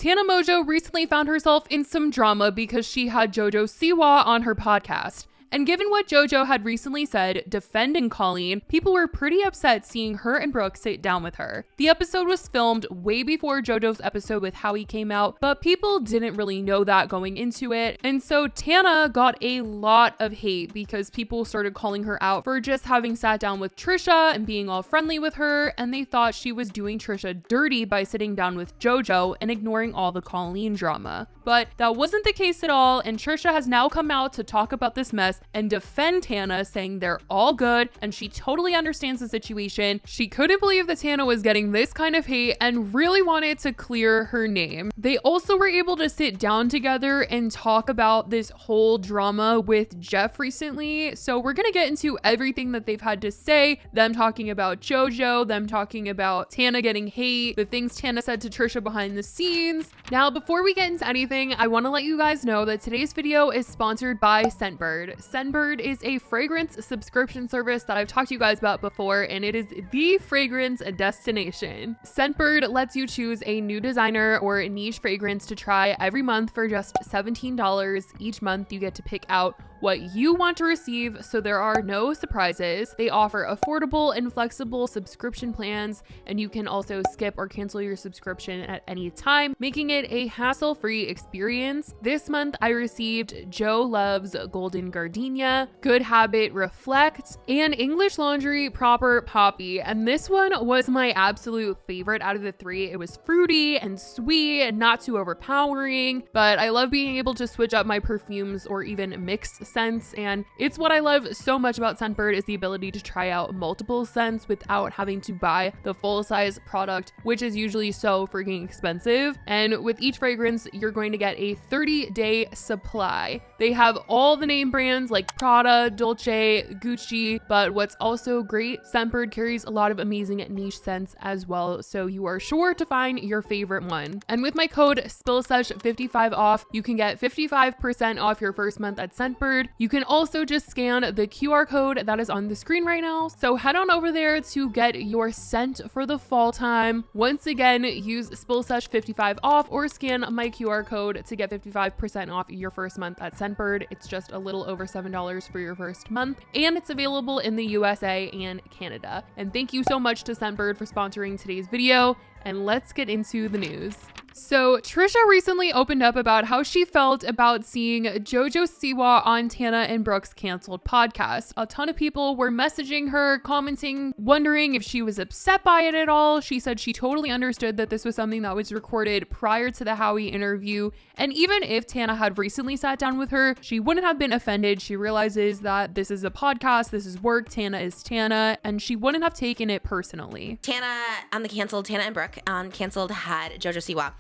Tana Mongeau recently found herself in some drama because she had JoJo Siwa on her podcast. And given what JoJo had recently said defending Colleen, people were pretty upset seeing her and Brooke sit down with her. The episode was filmed way before JoJo's episode with Howie came out, but people didn't really know that going into it. And so Tana got a lot of hate because people started calling her out for just having sat down with Trisha and being all friendly with her, and they thought she was doing Trisha dirty by sitting down with JoJo and ignoring all the Colleen drama. But that wasn't the case at all, and Trisha has now come out to talk about this mess and defend Tana, saying they're all good and she totally understands the situation. She couldn't believe that Tana was getting this kind of hate and really wanted to clear her name. They also were able to sit down together and talk about this whole drama with Jeff recently. So we're gonna get into everything that they've had to say, them talking about JoJo, them talking about Tana getting hate, the things Tana said to Trisha behind the scenes. Now, before we get into anything, I want to let you guys know that today's video is sponsored by Scentbird. Scentbird is a fragrance subscription service that I've talked to you guys about before, and it is the fragrance destination. Scentbird lets you choose a new designer or a niche fragrance to try every month for just $17. Each month you get to pick out what you want to receive, so there are no surprises. They offer affordable and flexible subscription plans, and you can also skip or cancel your subscription at any time, making it a hassle-free experience. This month I received Joe Love's Golden Gardenia, Good Habit Reflect, and English Laundry Proper Poppy, and this one was my absolute favorite out of the three. It was fruity and sweet and not too overpowering, but I love being able to switch up my perfumes or even mix scents, and it's what I love so much about Scentbird is the ability to try out multiple scents without having to buy the full-size product, which is usually so freaking expensive. And with each fragrance, you're going to get a 30-day supply. They have all the name brands like Prada, Dolce, Gucci, but what's also great, Scentbird carries a lot of amazing niche scents as well, so you are sure to find your favorite one. And with my code SPILLSESH55 off, you can get 55% off your first month at Scentbird. You can also just scan the QR code that is on the screen right now. So head on over there to get your scent for the fall time. Once again, use SPILLSESH55 off or scan my QR code to get 55% off your first month at Scentbird. It's just a little over $7 for your first month, and it's available in the USA and Canada. And thank you so much to Scentbird for sponsoring today's video, and let's get into the news. So Trisha recently opened up about how she felt about seeing JoJo Siwa on Tana and Brooke's canceled podcast. A ton of people were messaging her, commenting, wondering if she was upset by it at all. She said she totally understood that this was something that was recorded prior to the Howie interview. And even if Tana had recently sat down with her, she wouldn't have been offended. She realizes that this is a podcast, this is work, Tana is Tana, and she wouldn't have taken it personally. Tana on the canceled, Tana and Brooke on canceled had JoJo Siwa.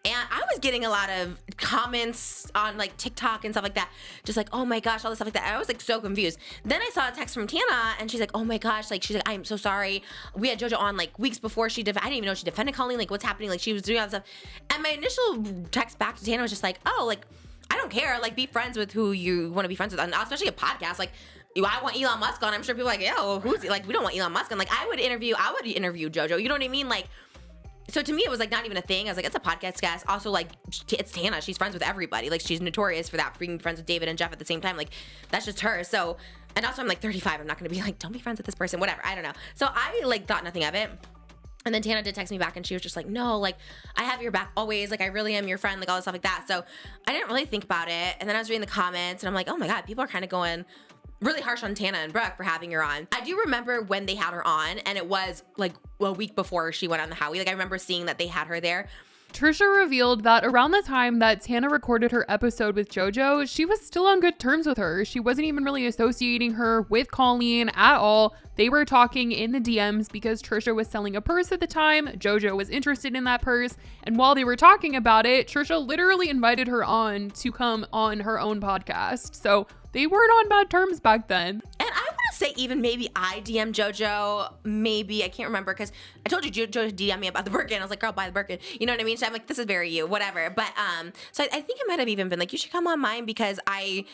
And I was getting a lot of comments on like TikTok and stuff like that. Just like, oh my gosh, all this stuff like that. I was like so confused. Then I saw a text from Tana and she's like, oh my gosh, like she's like, I'm so sorry. We had JoJo on like weeks before I didn't even know she defended Colleen. Like what's happening? Like she was doing all this stuff. And my initial text back to Tana was just like, oh, like I don't care. Like be friends with who you want to be friends with. And especially a podcast. Like I want Elon Musk on. I'm sure people are like, yeah, well, who's like, we don't want Elon Musk on. Like I would interview JoJo. You know what I mean? Like, so to me, it was like not even a thing. I was like, it's a podcast guest. Also, like, it's Tana. She's friends with everybody. Like, she's notorious for that, being friends with David and Jeff at the same time. Like, that's just her. So, and also I'm like 35. I'm not going to be like, don't be friends with this person, whatever. I don't know. So I like thought nothing of it. And then Tana did text me back and she was just like, no, like, I have your back always. Like, I really am your friend, like all this stuff like that. So I didn't really think about it. And then I was reading the comments and I'm like, oh my God, people are kind of going really harsh on Tana and Brooke for having her on. I do remember when they had her on, and it was like a week before she went on the Howie. Like I remember seeing that they had her there. Trisha revealed that around the time that Tana recorded her episode with JoJo, she was still on good terms with her. She wasn't even really associating her with Colleen at all. They were talking in the DMs because Trisha was selling a purse at the time. JoJo was interested in that purse. And while they were talking about it, Trisha literally invited her on to come on her own podcast. So they weren't on bad terms back then. And I want to say even maybe I DM'd JoJo, maybe, I can't remember, because I told you JoJo DM'd me about the Birkin. I was like, girl, buy the Birkin. You know what I mean? So I'm like, this is very you, whatever. But so I think it might have even been like, you should come on mine because I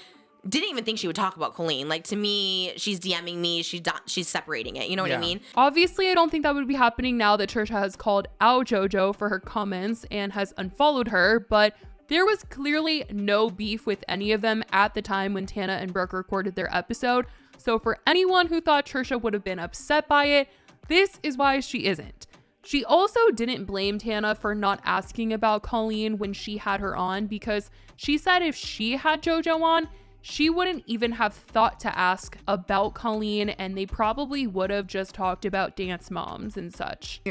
didn't even think she would talk about Colleen. Like, to me, she's DMing me. She's separating it. You know what I mean? Obviously, I don't think that would be happening now that Trisha has called out JoJo for her comments and has unfollowed her, but there was clearly no beef with any of them at the time when Tana and Brooke recorded their episode. So for anyone who thought Trisha would have been upset by it, this is why she isn't. She also didn't blame Tana for not asking about Colleen when she had her on, because she said if she had JoJo on, she wouldn't even have thought to ask about Colleen, and they probably would have just talked about dance moms and such.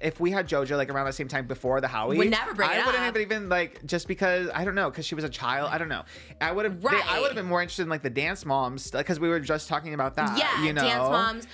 If we had JoJo like around the same time before the Howie, would never bring it up. I wouldn't have even like, just because, I don't know, because she was a child. I don't know. I would have been more interested in like the dance moms, because we were just talking about that. Yeah, you know? Dance moms.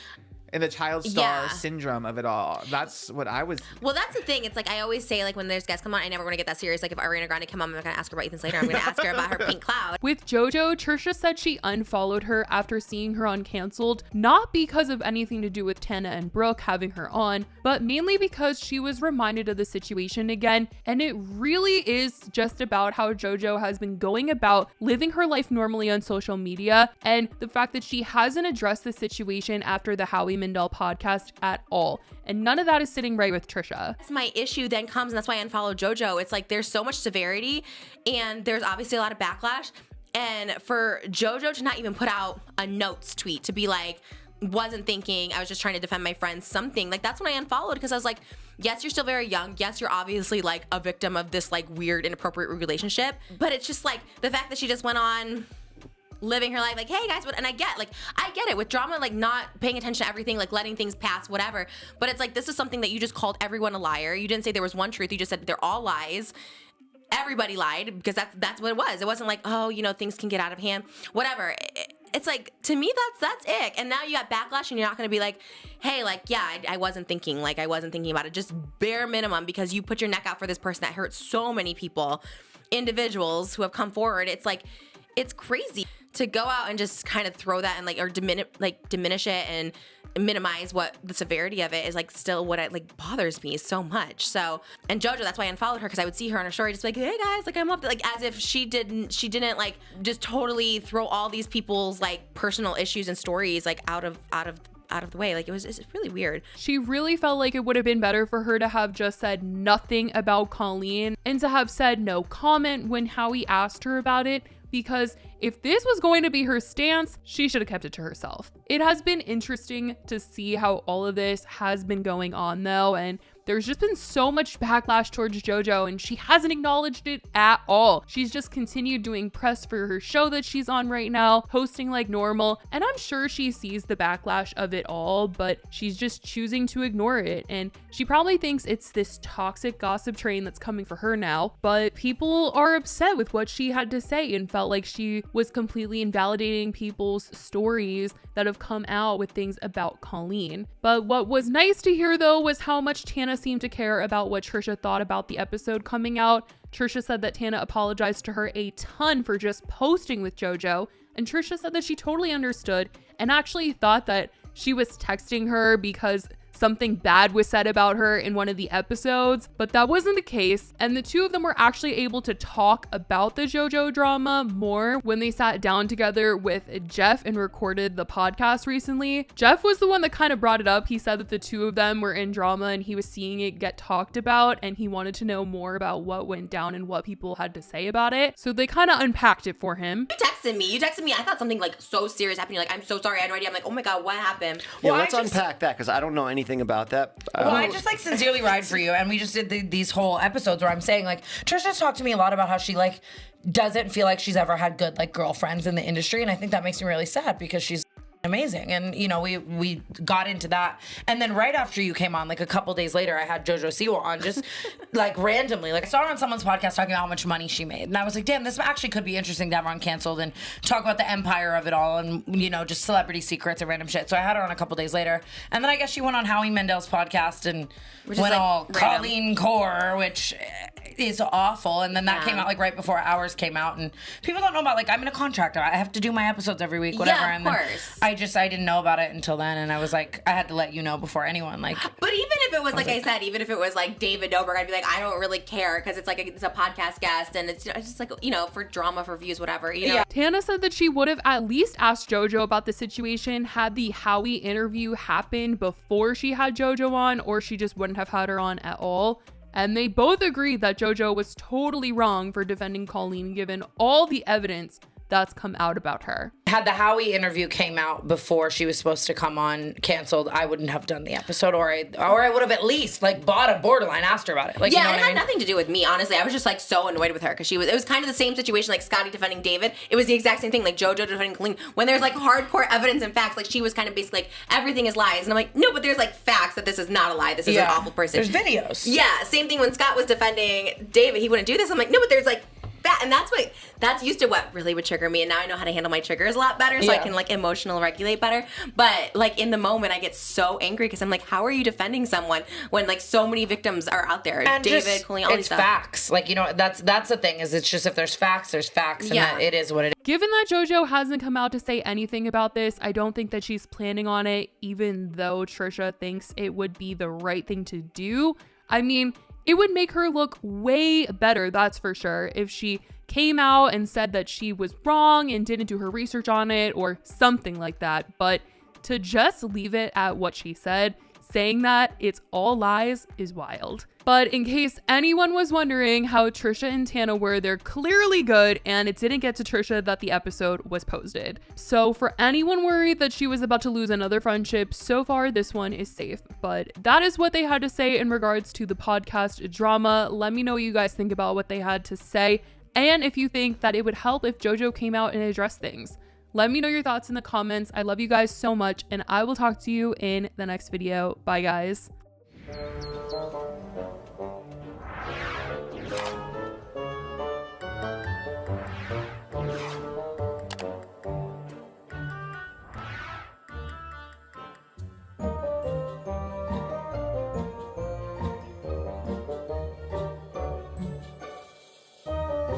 And the child star syndrome of it all. That's what I was. Well, that's the thing. It's like, I always say, like, when there's guests come on, I never want to get that serious. Like, if Ariana Grande come on, I'm not going to ask her about Ethan Slater. I'm going to ask her about her pink cloud. With JoJo, Trisha said she unfollowed her after seeing her on Canceled, not because of anything to do with Tana and Brooke having her on, but mainly because she was reminded of the situation again. And it really is just about how JoJo has been going about living her life normally on social media, and the fact that she hasn't addressed the situation after the Howie Mandel podcast at all. And none of that is sitting right with Trisha. That's my issue then comes, and that's why I unfollowed JoJo. It's like, there's so much severity, and there's obviously a lot of backlash. And for JoJo to not even put out a notes tweet to be like, wasn't thinking, I was just trying to defend my friends, something like, that's when I unfollowed, because I was like, yes, you're still very young. Yes, you're obviously like a victim of this like weird, inappropriate relationship. But it's just like the fact that she just went on living her life like, hey guys, and I get it with drama, like not paying attention to everything, like letting things pass, whatever. But it's like, this is something that you just called everyone a liar. You didn't say there was one truth. You just said they're all lies. Everybody lied, because that's what it was. It wasn't like, oh, you know, things can get out of hand, whatever. It's like, to me, that's ick. And now you got backlash, and you're not going to be like, hey, like, yeah, I wasn't thinking about it. Just bare minimum, because you put your neck out for this person that hurt so many people, individuals who have come forward. It's like, it's crazy to go out and just kind of throw that and like, or diminish it and minimize what the severity of it is, like, still what bothers me so much. So, and JoJo, that's why I unfollowed her, because I would see her on her story just like, hey guys, like, I'm up, like, as if she didn't like just totally throw all these people's like personal issues and stories like out of the way. Like, it's really weird. She really felt like it would have been better for her to have just said nothing about Colleen and to have said no comment when Howie asked her about it, because if this was going to be her stance, she should have kept it to herself. It has been interesting to see how all of this has been going on though, and there's just been so much backlash towards JoJo, and she hasn't acknowledged it at all. She's just continued doing press for her show that she's on right now, hosting like normal, and I'm sure she sees the backlash of it all, but she's just choosing to ignore it, and she probably thinks it's this toxic gossip train that's coming for her now, but people are upset with what she had to say and felt like she was completely invalidating people's stories that have come out with things about Colleen. But what was nice to hear though was how much Tana seemed to care about what Trisha thought about the episode coming out. Trisha said that Tana apologized to her a ton for just posting with JoJo, and Trisha said that she totally understood and actually thought that she was texting her because something bad was said about her in one of the episodes, but that wasn't the case. And the two of them were actually able to talk about the JoJo drama more when they sat down together with Jeff and recorded the podcast recently. Jeff was the one that kind of brought it up. He said that the two of them were in drama and he was seeing it get talked about, and he wanted to know more about what went down and what people had to say about it. So they kind of unpacked it for him. You texted me. I thought something like so serious happened. You're like, I'm so sorry. I had no idea. I'm like, oh my God, what happened? Yeah, let's unpack that, because I don't know anything about that. Well, I just like sincerely ride for you, and we just did these whole episodes where I'm saying like, Trisha talked to me a lot about how she like doesn't feel like she's ever had good like girlfriends in the industry, and I think that makes me really sad because she's amazing. And you know, we got into that, and then right after you came on, like a couple days later, I had JoJo Siwa on, just like randomly, like I saw her on someone's podcast talking about how much money she made, and I was like, damn, this actually could be interesting to have her on Canceled and talk about the empire of it all, and you know, just celebrity secrets and random shit. So I had her on a couple days later, and then I guess she went on Howie Mandel's podcast and went like all Colleen Core, which is awful. And then that came out like right before ours came out. And people don't know about, like, I'm in a contract. I have to do my episodes every week, whatever. Yeah, of and course. I didn't know about it until then. And I was like, I had to let you know before anyone. Like, but even if it was like I said, even if it was like David Dobrik, I'd be like, I don't really care because it's like it's a podcast guest and it's just like, you know, for drama, for views, whatever. You know? Yeah. Tana said that she would have at least asked JoJo about the situation had the Howie interview happened before she had JoJo on, or she just wouldn't have had her on at all. And they both agreed that JoJo was totally wrong for defending Colleen given all the evidence that's come out about her. Had the Howie interview came out before she was supposed to come on canceled, I wouldn't have done the episode, or I would have at least like bought a borderline, asked her about it. Like, yeah, you know it what I had mean? nothing to do with me, honestly. I was just like so annoyed with her because it was kind of the same situation like Scotty defending David. It was the exact same thing, like JoJo defending Colleen. When there's like hardcore evidence and facts, like she was kind of basically like everything is lies, and I'm like, no, but there's like facts that this is not a lie. This is an awful person. There's videos. Yeah, same thing when Scott was defending David. He wouldn't do this. I'm like, no, but there's like that, and that's used to what really would trigger me, and now I know how to handle my triggers a lot better, so I can like emotional regulate better. But like in the moment, I get so angry because I'm like, how are you defending someone when like so many victims are out there? And David, Colleen, all these it's stuff. facts. Like, you know, that's the thing, is it's just if there's facts, and that it is what it is. Given that JoJo hasn't come out to say anything about this, I don't think that she's planning on it, even though Trisha thinks it would be the right thing to do. I mean, it would make her look way better, that's for sure, if she came out and said that she was wrong and didn't do her research on it or something like that. But to just leave it at what she said, saying that it's all lies, is wild. But in case anyone was wondering how Trisha and Tana were, they're clearly good, and it didn't get to Trisha that the episode was posted. So for anyone worried that she was about to lose another friendship, so far this one is safe. But that is what they had to say in regards to the podcast drama. Let me know what you guys think about what they had to say, and if you think that it would help if JoJo came out and addressed things. Let me know your thoughts in the comments. I love you guys so much, and I will talk to you in the next video. Bye, guys.